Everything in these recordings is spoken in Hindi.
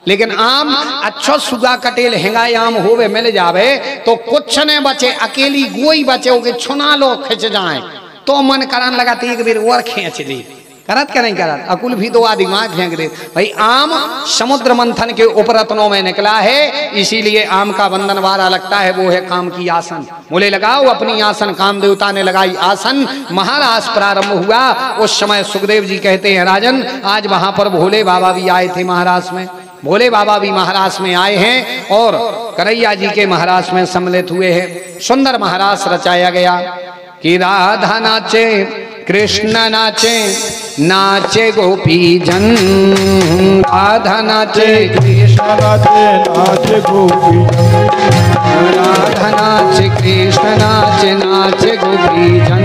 लेकिन आम अच्छो सुगा कटेल हेंगाई आम होवे मिल जावे तो कुछ ने बचे, अकेली गोई बचे ओके छुना लो खिंच जाए तो मन करान लगा तो एक बेर और खींच ली, करत क्या नहीं करत, अकुल भी दो आदि माँ फेंक दे। भाई आम समुद्र मंथन के उपरत्नों में निकला है, इसीलिए आम का बंधन वारा लगता है, वो है काम की आसन। बोले लगाओ अपनी आसन, काम देवता ने लगाई आसन, महारास प्रारंभ हुआ। उस समय सुखदेव जी कहते हैं राजन आज वहां पर भोले बाबा भी आए थे महाराज में, भोले बाबा भी महाराज में आए हैं और करैया जी के महाराज में सम्मिलित हुए हैं। सुंदर महाराज रचाया गया कि राधा नाचे कृष्ण नाचे, नाचे गोपी जन, राधा नाचे कृष्ण नाचे, नाचे गोपी जन, राधा नाचे कृष्ण नाचे, नाचे गोपी जन,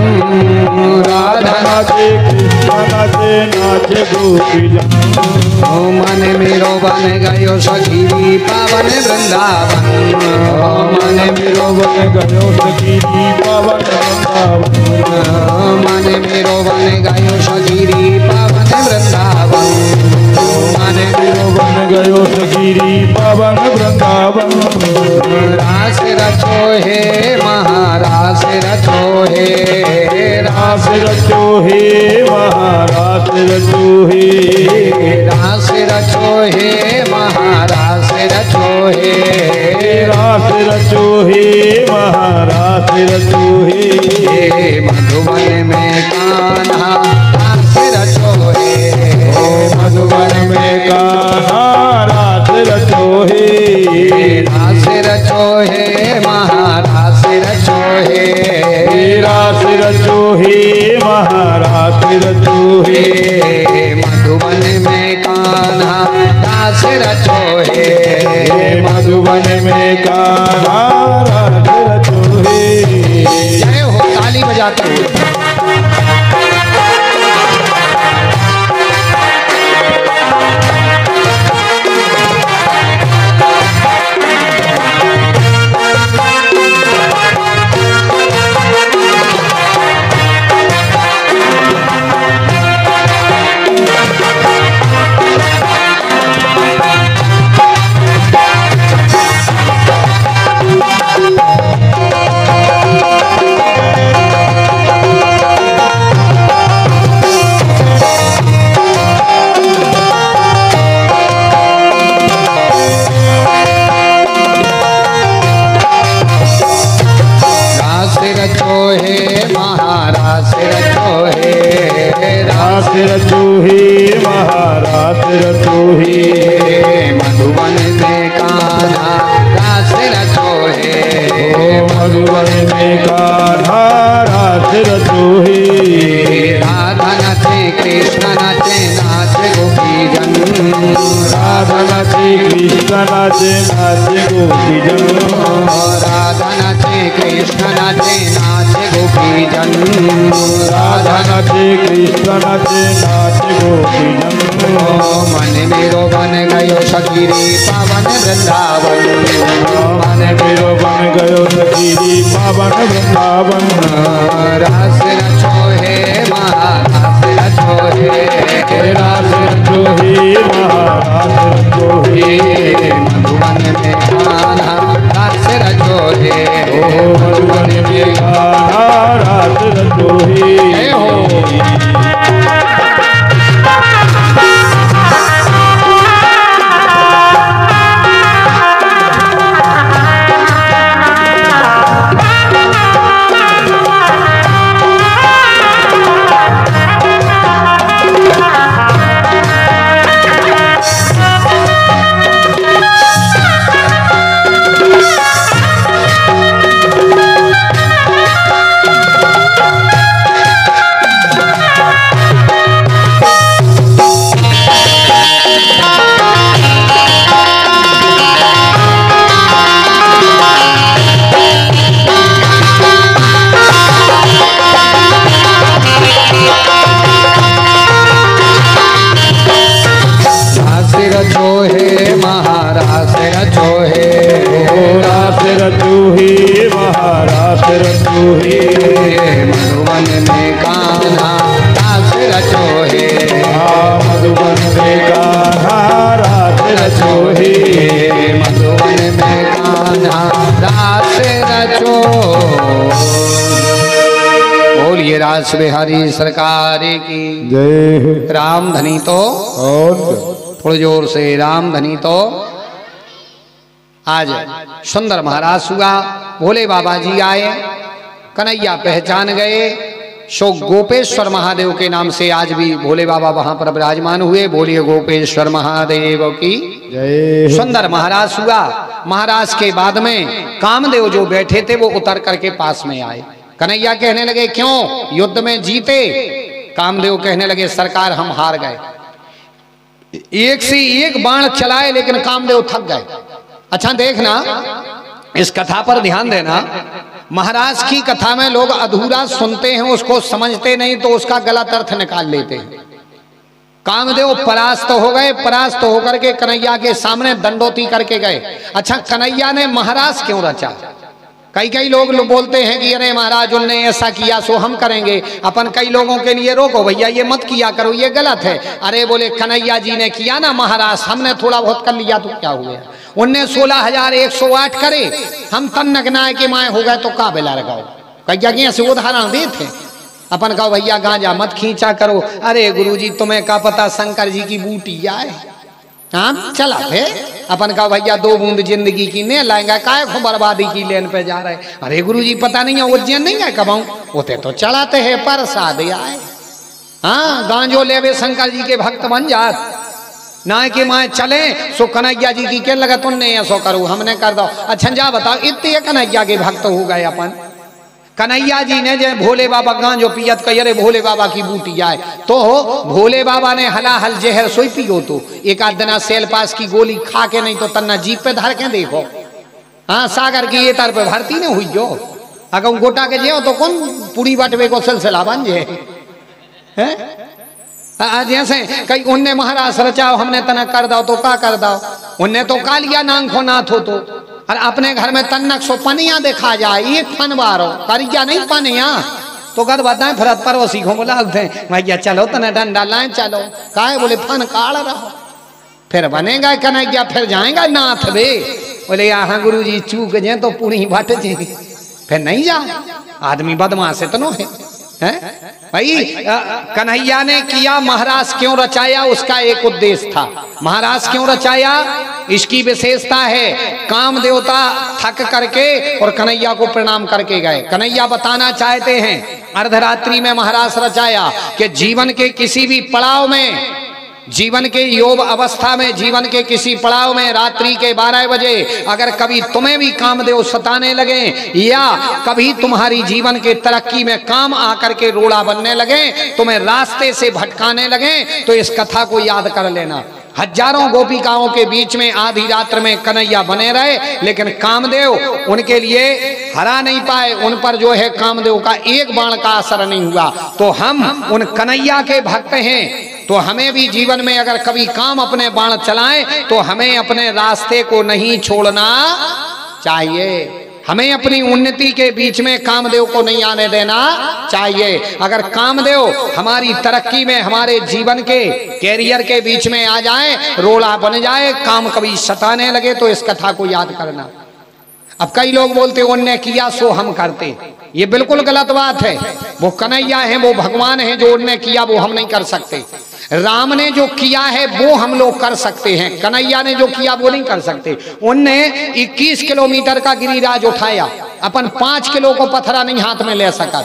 राधा नाचे कृष्ण नाचे, नाचे गोपी जन। ओ मन मेरो बन गयो सखी पावन वृंदावन, ओ मन मेरो बन गयो सखी पावन वृंदावन, मन मेरो बन गयो सखी पावन वृंदावन, मन मेरो बन गयो सखी पावन वृंदावन। रास रचो हे महारास रचो हे, रास रचो हे महारास रचो हे, रास रचो हे महारास रचो हे, रास रचो हे महारास रचो हे। मधुबन में कान्हा रास रचो हे, मधुबन में कान्हा रास रचो हे, रास रचो हे महारास रचो हे, रास रचो हे महारास रचो हे। मधुबन में कान्हा रास रचो हे, मधुबन में कान्हा रास रचो हे। जय हो, ताली बजाते हुए। रास रचो हे महारास रचो हे, मधुबन में कान्हा रास रचो हे, मधुबन में कान्हा रास रचो हे। राधा नाचे कृष्ण नाचे, नाचे गोपी जन, राधा नाचे कृष्ण नाचे, नाचे गोपी जन, राधा नाचे कृष्ण नाचे, नाचे गोपी जन, राधा नाचे कृष्ण नाचे, नाचे गोपी जन। मन मेरो बन गयो सखी पावन वृंदावन, मन मेरो बन गयो सखी पावन वृंदावन। रास रचो हे महारास रचो हे, रास रचो हे महारास रचो हे। मधुबन में कान्हा रास रचो हे, मधुबन में कान्हा रास रचो हे। मधुबन में कान्हा रास रचो हे, मधुबन में कान्हा रास रचो हे, मधुवन में कान्हा रास रचो। बोलिए रास बिहारी सरकार की जय। राम धनी तो और थोड़ी जोर से राम धनी तो। आज सुंदर महाराज हुआ, भोले बाबा जी आए, कन्हैया पहचान गए, सो गोपेश्वर महादेव के नाम से आज भी भोले बाबा वहां पर विराजमान हुए। बोलिए गोपेश्वर महादेव की जय। सुंदर महाराज हुआ। महाराज के बाद में कामदेव जो बैठे थे वो उतर करके पास में आए। कन्हैया कहने लगे क्यों, युद्ध में जीते? कामदेव कहने लगे सरकार हम हार गए। एक से एक बाण चलाए लेकिन कामदेव थक गए। अच्छा देखना, इस कथा पर ध्यान देना। महाराज की कथा में लोग अधूरा सुनते हैं, उसको समझते नहीं तो उसका गलत अर्थ निकाल लेते हैं। कामदेव परास्त हो गए, परास्त होकर के कन्हैया के सामने दंडोती करके गए। अच्छा कन्हैया ने महाराज क्यों रचा? कई कई लोग बोलते हैं कि अरे महाराज उनने ऐसा किया सो हम करेंगे। अपन कई लोगों के लिए रोको, भैया ये मत किया करो, ये गलत है। अरे बोले कन्हैया जी ने किया ना महाराज, हमने थोड़ा बहुत कर लिया तो क्या हुआ? उनने 16,108 करे, हम तन्नगनाए के माए हो गए तो का बेला लगाओ। कई जगह से उदाहरण दी थे। अपन कहो भैया गांजा मत खींचा करो। अरे गुरुजी तुम्हें का पता शंकर जी की बूटी आए, हाँ चला थे। अपन कहा भैया 2 बूंद जिंदगी की ने लाएंगे, काय को बर्बादी की लेन पे जा रहे। अरे गुरुजी पता नहीं है उज्जैन नहीं है कबाऊ, होते तो चलाते हैं प्रसाद आए। हाँ गांजो लेवे शंकर जी के भक्त बन जात ना के माए चले। सो कन्हैया जी की क्या लगा तुमने ऐसो करो हमने कर दो। अच्छा जा बताओ इतने कन्हैया के भक्त हो गए अपन। कन्हैया जी ने जो भोले बाबा गांजो पियत कही अरे भोले बाबा की बूटी आए तो भोले बाबा ने हलाहल जहर सोई पियो तो एक आध दिना सेल पास की गोली खा के नहीं तो तन्ना जीप पे धर के देखो। हाँ सागर की ये तर पे भर्ती नहीं हुई जो अगर गोटा के जो तो कौन पूरी बटवे को सिलसिला बन जे है। जैसे कई उनने महाराज रचाओ हमने तना कर दो तो का कर दो। उनने तो कालिया नांग को नाथ हो तो और अपने घर में तन्नक सो पनिया देखा जाए एक फन बारो करिया नहीं पनिया तो कद बताए फिर पड़ोसी को बोला भैया चलो तना डंडा लाए चलो काहे बोले फन काड़ रहो फिर बनेगा कन्हैया फिर जाएगा नाथ बे। बोले यहाँ गुरु जी चूक जे तो पूरी भट जे फिर नहीं जा आदमी बदमाश इतनो है भाई। कन्हैया ने किया महाराज क्यों रचाया उसका एक उद्देश्य था। महाराज क्यों रचाया इसकी विशेषता है। काम देवता थक करके और कन्हैया को प्रणाम करके गए। कन्हैया बताना चाहते हैं अर्धरात्रि में महाराज रचाया कि जीवन के किसी भी पड़ाव में, जीवन के योग अवस्था में, जीवन के किसी पड़ाव में रात्रि के 12 बजे अगर कभी तुम्हें भी कामदेव सताने लगे या कभी तुम्हारी जीवन के तरक्की में काम आकर के रोड़ा बनने लगे, तुम्हें रास्ते से भटकाने लगे तो इस कथा को याद कर लेना। हजारों गोपिकाओं के बीच में आधी रात्र में कन्हैया बने रहे लेकिन कामदेव उनके लिए हरा नहीं पाए। उन पर जो है कामदेव का एक बाण का असर नहीं हुआ। तो हम उन कन्हैया के भक्त हैं तो हमें भी जीवन में अगर कभी काम अपने बाण चलाएं तो हमें अपने रास्ते को नहीं छोड़ना चाहिए। हमें अपनी उन्नति के बीच में कामदेव को नहीं आने देना चाहिए। अगर कामदेव हमारी तरक्की में, हमारे जीवन के कैरियर के बीच में आ जाए, रोड़ा बन जाए, काम कभी सताने लगे तो इस कथा को याद करना। अब कई लोग बोलते उनने किया सो हम करते, ये बिल्कुल गलत बात है। वो कन्हैया है, वो भगवान है, जो उनने किया वो हम नहीं कर सकते। राम ने जो किया है वो हम लोग कर सकते हैं, कन्हैया ने जो किया वो नहीं कर सकते। उनने 21 किलोमीटर का गिरिराज उठाया, अपन 5 किलो को पत्थरा नहीं हाथ में ले सका।